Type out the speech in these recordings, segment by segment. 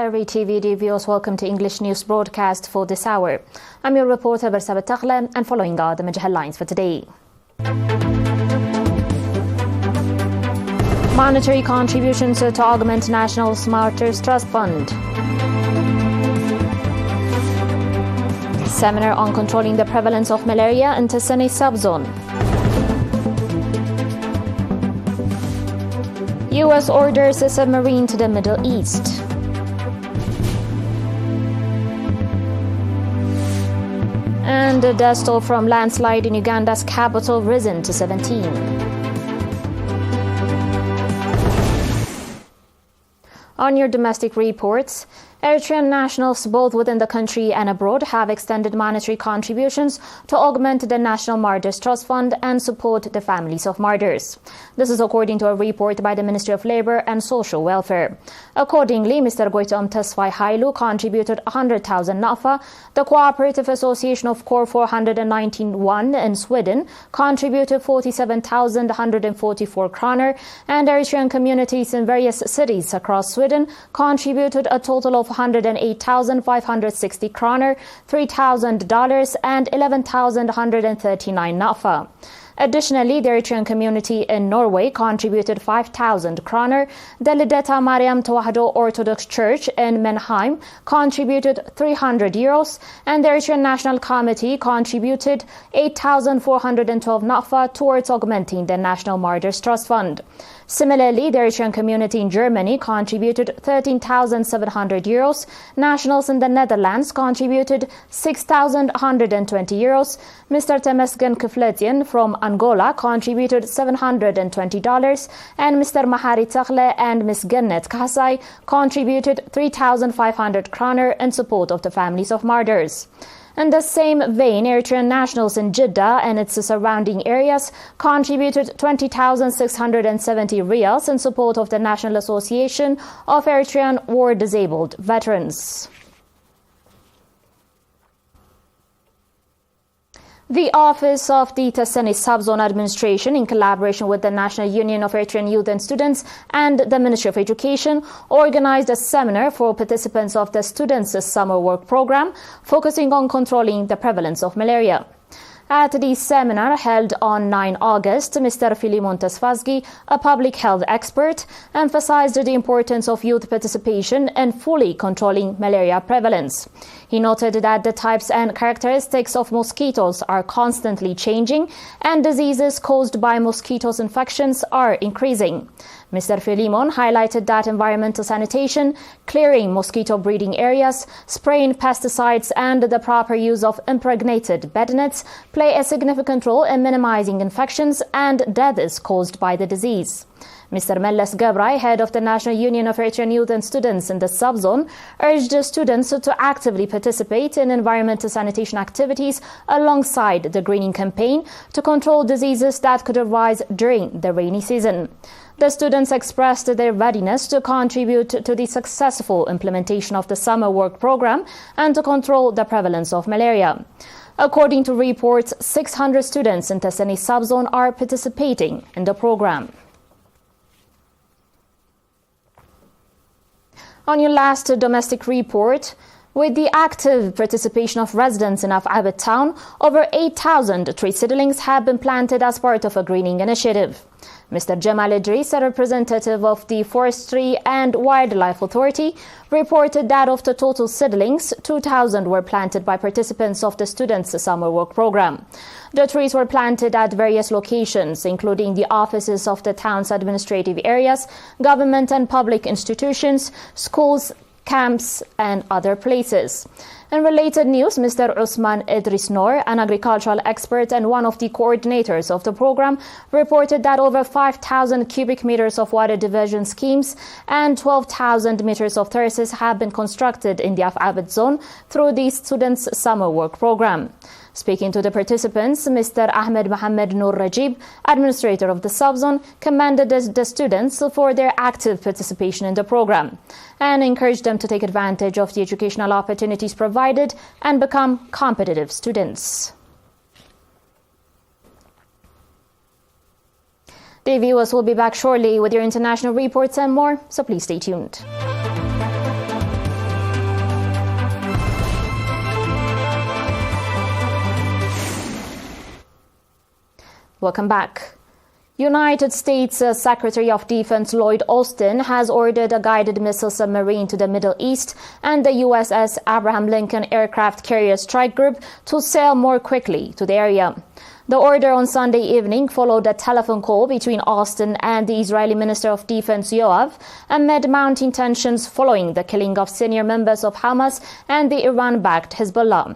ERi-TV viewers, welcome to English News broadcast for this hour. I'm your reporter Bersabet Takhle, and following are the major headlines for today. Monetary contributions to augment National Martyrs Trust Fund. Seminar on controlling the prevalence of malaria in Tessene subzone. U.S. orders a submarine to the Middle East. And the death toll from landslide in Uganda's capital risen to 17. On your domestic reports, Eritrean nationals both within the country and abroad have extended monetary contributions to augment the National Martyrs Trust Fund and support the families of martyrs. This is according to a report by the Ministry of Labour and Social Welfare. Accordingly, Mr. Goitom Tesfai Hailu contributed 100,000 NAFA, the Cooperative Association of Core 491 in Sweden contributed 47,144 kroner, and Eritrean communities in various cities across Sweden contributed a total of 108,560 kroner, $3,000 and 11,139 NAFA. Additionally, the Eritrean community in Norway contributed 5,000 kroner. The Lideta Mariam Tawahdo Orthodox Church in Menheim contributed 300 euros, and the Eritrean National Committee contributed 8,412 NAFA towards augmenting the National Martyrs Trust Fund. Similarly, the Eritrean community in Germany contributed 13,700 euros. Nationals in the Netherlands contributed 6,120 euros. Mr. Temesgen Kefletian from Angola contributed $720, and Mr. Mahari Takhle and Ms. Gennet Kasai contributed 3,500 kroner in support of the families of martyrs. In the same vein, Eritrean nationals in Jeddah and its surrounding areas contributed 20,670 riyals in support of the National Association of Eritrean War-Disabled Veterans. The Office of the Tessene Subzone Administration, in collaboration with the National Union of Eritrean Youth and Students and the Ministry of Education, organized a seminar for participants of the Students' Summer Work Program, focusing on controlling the prevalence of malaria. At the seminar held on 9 August, Mr. Filimon Tesfazgi, a public health expert, emphasized the importance of youth participation in fully controlling malaria prevalence. He noted that the types and characteristics of mosquitoes are constantly changing, and diseases caused by mosquitoes infections are increasing. Mr. Filimon highlighted that environmental sanitation, clearing mosquito breeding areas, spraying pesticides, and the proper use of impregnated bed nets play a significant role in minimizing infections and deaths caused by the disease. Mr. Mellis Gabrai, head of the National Union of Eritrean Youth and Students in the subzone, urged the students to actively participate in environmental sanitation activities alongside the greening campaign to control diseases that could arise during the rainy season. The students expressed their readiness to contribute to the successful implementation of the summer work program and to control the prevalence of malaria. According to reports, 600 students in Tessene subzone are participating in the program. On your last domestic report, with the active participation of residents in Af'abit town, over 8,000 tree seedlings have been planted as part of a greening initiative. Mr. Jamal Idris, a representative of the Forestry and Wildlife Authority, reported that of the total seedlings, 2,000 were planted by participants of the Students' Summer Work Program. The trees were planted at various locations, including the offices of the town's administrative areas, government and public institutions, schools, camps, and other places. In related news, Mr. Usman Idris Noor, an agricultural expert and one of the coordinators of the program, reported that over 5,000 cubic meters of water diversion schemes and 12,000 meters of terraces have been constructed in the Af'abit zone through the Students' Summer Work Program. Speaking to the participants, Mr. Ahmed Mohammed Noor Rajib, administrator of the subzone, commended the students for their active participation in the program and encouraged them to take advantage of the educational opportunities provided and become competitive students. The viewers will be back shortly with your international reports and more, so please stay tuned. Welcome back. United States Secretary of Defense Lloyd Austin has ordered a guided missile submarine to the Middle East and the USS Abraham Lincoln aircraft carrier strike group to sail more quickly to the area. The order on Sunday evening followed a telephone call between Austin and the Israeli Minister of Defense Yoav amid mounting tensions following the killing of senior members of Hamas and the Iran-backed Hezbollah.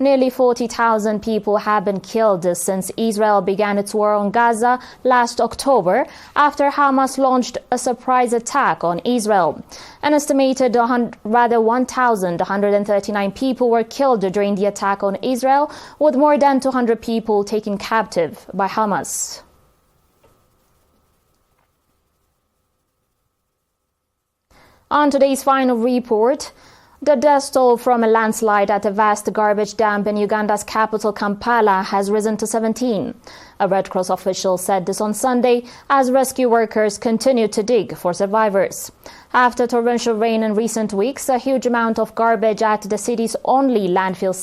Nearly 40,000 people have been killed since Israel began its war on Gaza last October after Hamas launched a surprise attack on Israel. An estimated 1,139 people were killed during the attack on Israel, with more than 200 people taken captive by Hamas. On today's final report, the death toll from a landslide at a vast garbage dump in Uganda's capital, Kampala, has risen to 17. A Red Cross official said this on Sunday as rescue workers continue to dig for survivors. After torrential rain in recent weeks, a huge amount of garbage at the city's only landfill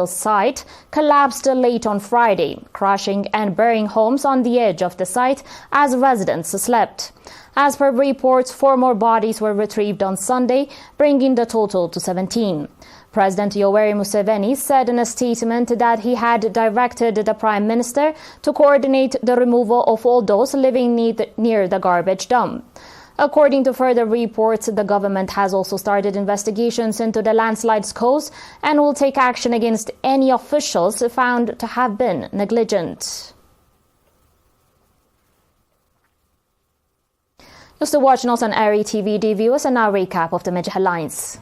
site collapsed late on Friday, crushing and burying homes on the edge of the site as residents slept. As per reports, 4 more bodies were retrieved on Sunday, bringing the total to 17. President Yoweri Museveni said in a statement that he had directed the Prime Minister to coordinate the removal of all those living near the garbage dump. According to further reports, the government has also started investigations into the landslide's cause and will take action against any officials found to have been negligent. You're still watching us on ERi-TV viewers, and now recap of the major headlines.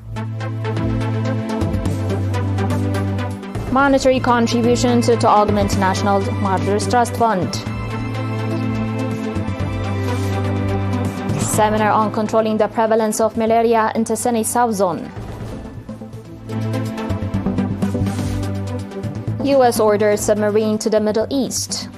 Monetary contributions to augment National Martyrs Trust Fund. Seminar on controlling the prevalence of malaria in Tessenei subzone. U.S. orders submarine to the Middle East.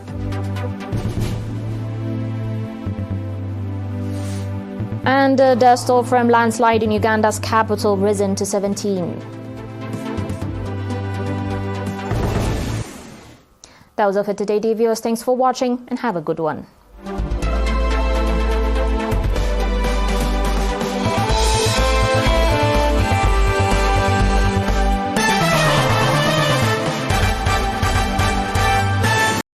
And the death toll from landslide in Uganda's capital risen to 17. That was all for today, dear viewers. Thanks for watching and have a good one.